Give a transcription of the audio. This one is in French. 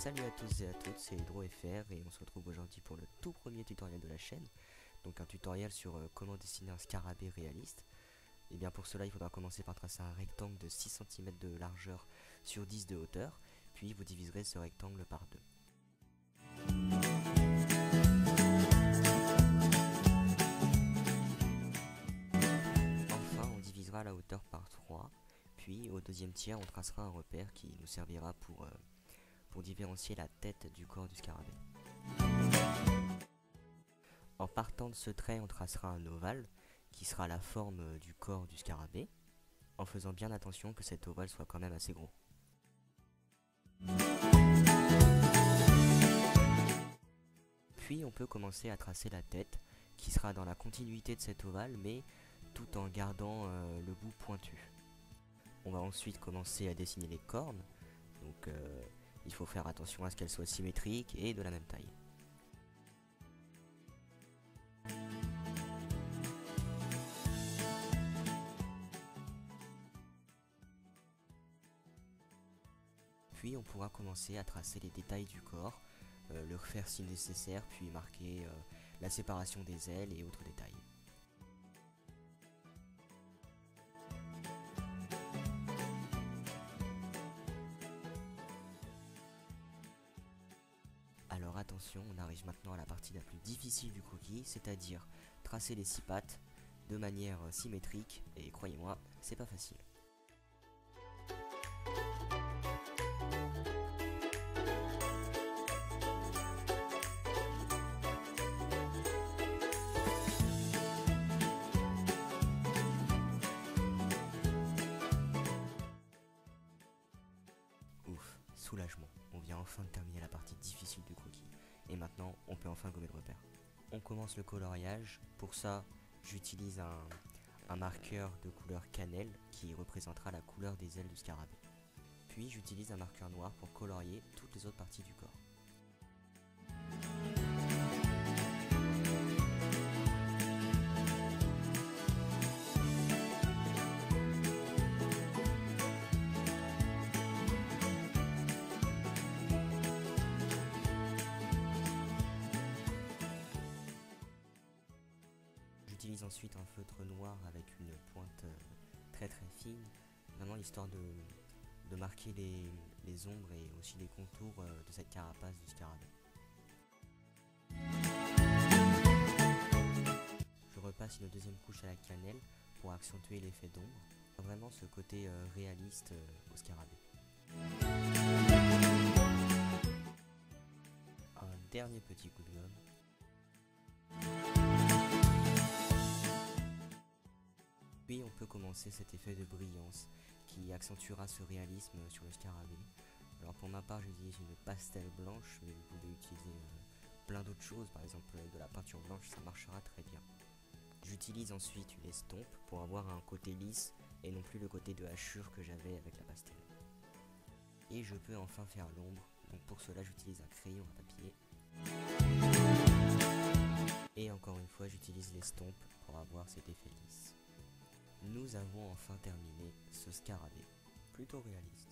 Salut à tous et à toutes, c'est HydroFR et on se retrouve aujourd'hui pour le tout premier tutoriel de la chaîne. Donc un tutoriel sur comment dessiner un scarabée réaliste. Et bien pour cela il faudra commencer par tracer un rectangle de 6 cm de largeur sur 10 de hauteur. Puis vous diviserez ce rectangle par deux. Enfin on divisera la hauteur par 3. Puis au deuxième tiers on tracera un repère qui nous servira pour différencier la tête du corps du scarabée. En partant de ce trait, on tracera un ovale qui sera la forme du corps du scarabée, en faisant bien attention que cet ovale soit quand même assez gros. Puis on peut commencer à tracer la tête, qui sera dans la continuité de cet ovale, mais tout en gardant le bout pointu. On va ensuite commencer à dessiner les cornes, donc il faut faire attention à ce qu'elles soient symétriques et de la même taille. Puis on pourra commencer à tracer les détails du corps, le refaire si nécessaire, puis marquer la séparation des ailes et autres détails. Alors attention, on arrive maintenant à la partie la plus difficile du croquis, c'est-à-dire tracer les 6 pattes de manière symétrique, et croyez-moi, c'est pas facile. Ouf, soulagement, on vient enfin de terminer la partie difficile du croquis. Et maintenant, on peut enfin gommer le repère. On commence le coloriage. Pour ça, j'utilise un marqueur de couleur cannelle qui représentera la couleur des ailes du scarabée. Puis j'utilise un marqueur noir pour colorier toutes les autres parties du corps. J'utilise ensuite un feutre noir avec une pointe très fine, vraiment histoire de marquer les ombres et aussi les contours de cette carapace du scarabée. Je repasse une deuxième couche à la cannelle pour accentuer l'effet d'ombre, vraiment ce côté réaliste au scarabée. Un dernier petit coup de gomme. Puis on peut commencer cet effet de brillance qui accentuera ce réalisme sur le scarabée. Alors pour ma part j'utilise une pastel blanche, mais vous pouvez utiliser plein d'autres choses, par exemple de la peinture blanche, ça marchera très bien. J'utilise ensuite une estompe pour avoir un côté lisse et non plus le côté de hachure que j'avais avec la pastel. Et je peux enfin faire l'ombre, donc pour cela j'utilise un crayon à papier. Et encore une fois j'utilise l'estompe pour avoir cet effet lisse. Nous avons enfin terminé ce scarabée, plutôt réaliste.